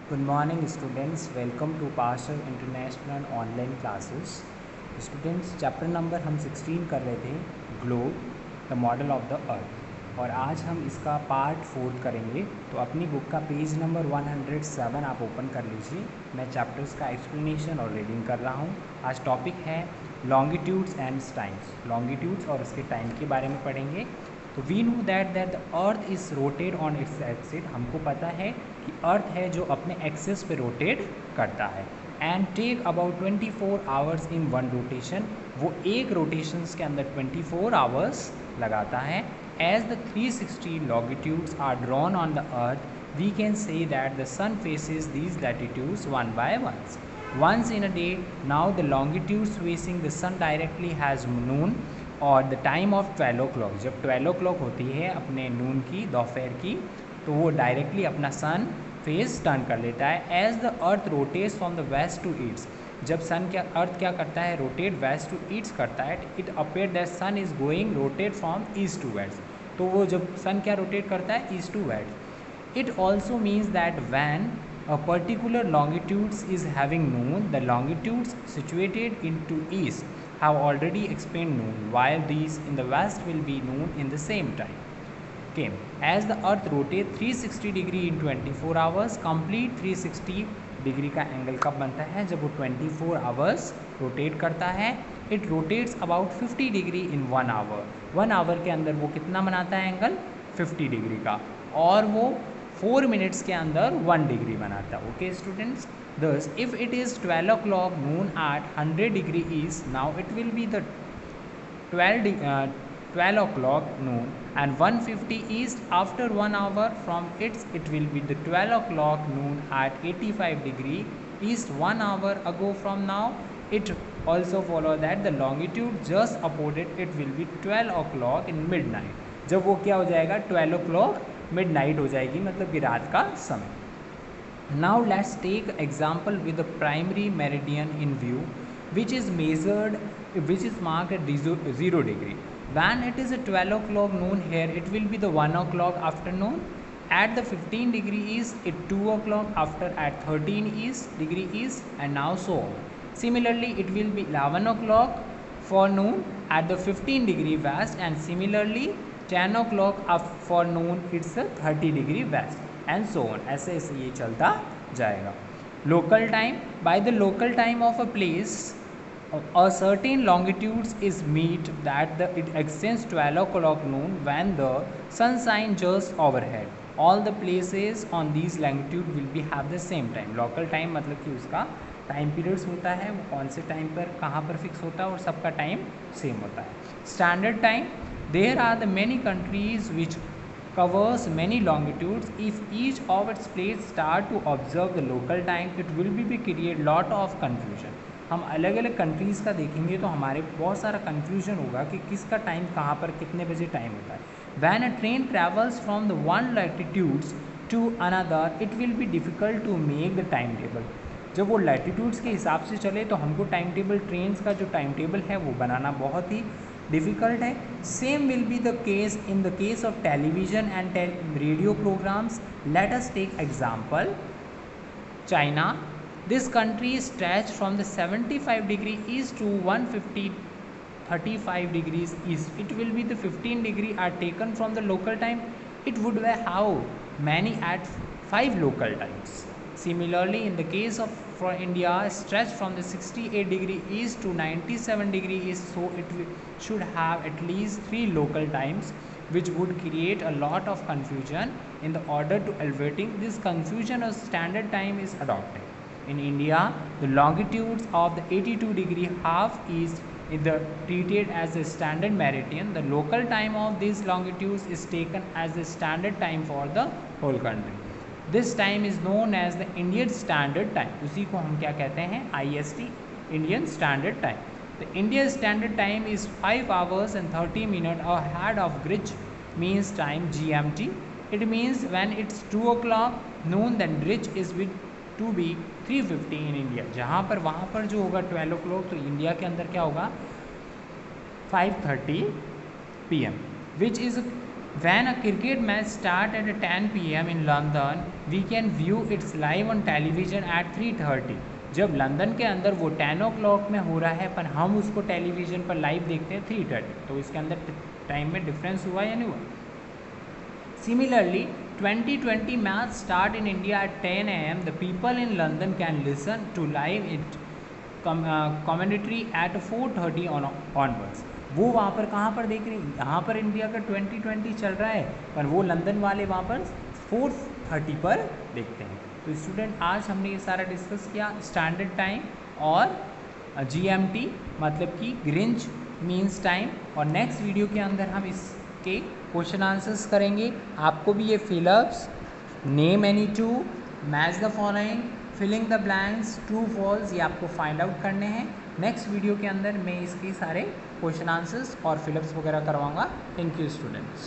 Good morning students, welcome to Pasha International online classes. Students chapter number हम 16 कर रहे थे globe the model of the earth, और आज हम इसका पार्ट 4 करेंगे। तो अपनी बुक का पेज नंबर 107 आप ओपन कर लीजिए। मैं चैप्टर्स का एक्सप्लेनेशन और रीडिंग कर रहा हूँ। आज टॉपिक है लॉन्गिट्यूड्स एंड टाइम्स। लॉन्गिट्यूड्स और उसके टाइम के बारे में पढ़ेंगे। तो we know that the earth is rotate on its axis. हमको पता है कि अर्थ है जो अपने एक्सिस पे रोटेट करता है and take about 24 hours in one rotation. वो एक रोटेशंस के अंदर 24 आवर्स लगाता है। As the 360 longitudes are drawn on the earth, we can say that the sun faces these latitudes one by once in a day. Now the longitudes facing the sun directly has noon और the time of 12 o'clock। जब 12 o'clock होती है अपने नून की, दोपहर की, तो वो डायरेक्टली अपना सन फेस टर्न कर लेता है। As the earth rotates from the west to east. जब सन क्या अर्थ क्या करता है, रोटेट वेस्ट टू ईस्ट करता है। It appear that sun is going rotate from east to west. तो वो जब सन क्या रोटेट करता है, east to west. It also means that when a particular longitudes is having noon, the longitudes situated into east have already explained noon, while these in the west will be noon in the same time. Okay, as the earth rotates 360 degree in 24 hours, complete 360 degree का angle कब बनता है, जब वो 24 hours rotate करता है। It rotates about 50 degree in 1 hour. 1 hour के अंदर वो कितना बनाता है एंगल, 50 डिग्री का, और वो 4 मिनट्स के अंदर 1 डिग्री बनाता है। Okay students, thus if it is 12 o'clock noon at 100 degree east, now it will be the 12 o'clock noon and 150 east. After 1 hour from it will be the 12 o'clock noon at 85 degree east 1 hour ago from now. It also follow that the longitude just opposite it will be 12 o'clock in midnight. जब वो क्या हो जाएगा, 12 o'clock midnight हो जाएगी, मतलब कि रात का समय। Now let's take example with the primary meridian in view, which is measured, which is marked at 0 degree. When it is at 12 o'clock noon here, it will be the 1 o'clock afternoon. At the 15 degree east, it 2 o'clock after at 13 degree east, and now so on. Similarly, it will be 11 o'clock for noon at the 15 degree west, and similarly 10 o'clock for noon it's a 30 degree west, and so on. ऐसे ऐसे ये चलता जाएगा। Local time, by the local time of a place a certain longitudes is meet that it extends 12 o'clock noon when the sun shine just overhead. All the places on these longitude will be have the same time. local time मतलब कि उसका time periods होता है, वो कौन से time पर कहाँ पर फिक्स होता है, और सबका टाइम सेम होता है। Standard time, there are the many countries which covers many longitudes. If each of its plates start to observe the local time, it will be create lot of confusion. हम अलग अलग countries का देखेंगे तो हमारे बहुत सारा कन्फ्यूजन होगा कि किसका टाइम कहाँ पर कितने बजे टाइम होता है। When a train travels from the one latitudes to another, it will be difficult to make the timetable. जब वो लैटिट्यूड्स के हिसाब से चले तो हमको टाइम टेबल, ट्रेन्स का जो टाइम टेबल है वो बनाना बहुत ही डिफ़िकल्ट है। Same will be the case in the case of television and radio programmes. Let us take example China. This country stretch from the 75 degree east to 135 degrees east. It will be the 15 degree are taken from the local time. It would be how many at 5 local times. Similarly, in the case of for India, stretch from the 68 degree east to 97 degree east, so it should have at least 3 local times, which would create a lot of confusion. In the order to avoiding this confusion, a standard time is adopted. In India, the longitudes of the 82 degree half east is treated as a standard meridian. The local time of these longitudes is taken as the standard time for the whole country. This time is known as the Indian Standard Time. उसी को हम क्या कहते हैं, IST, Indian Standard Time. The Indian Standard Time is 5 hours and 30 minutes ahead of Greenwich Mean Time GMT. It means when it's 2 o'clock noon, then Greenwich is with to be 3:50 in India. जहाँ पर वहाँ पर जो होगा 12 o'clock, तो India के अंदर क्या होगा 5:30 PM, which is When a cricket match starts at 10 p.m. in London, we can view its live on television at 3:30. जब लंदन के अंदर वो 10 o'clock में हो रहा है पर हम उसको टेलीविज़न पर लाइव देखते हैं 3:30, तो इसके अंदर टाइम में डिफरेंस हुआ या नहीं हुआ। Similarly, 2020 match start in India at 10 a.m. The people in London can listen to live it commentary at 4:30 onwards. वो वहाँ पर कहाँ पर देख रहे हैं, यहाँ पर इंडिया का 2020 चल रहा है पर वो लंदन वाले वहाँ पर 4:30 पर देखते हैं। तो स्टूडेंट आज हमने ये सारा डिस्कस किया स्टैंडर्ड टाइम और GMT मतलब कि ग्रीनिच मीन्स टाइम, और नेक्स्ट वीडियो के अंदर हम इसके क्वेश्चन आंसर्स करेंगे। आपको भी ये fill ups name any two, match the following, filling the blanks, true false, ये आपको फाइंड आउट करने हैं। नेक्स्ट वीडियो के अंदर मैं इसके सारे क्वेश्चन आंसर्स और फिलअप्स वगैरह करवाऊंगा। Thank you students.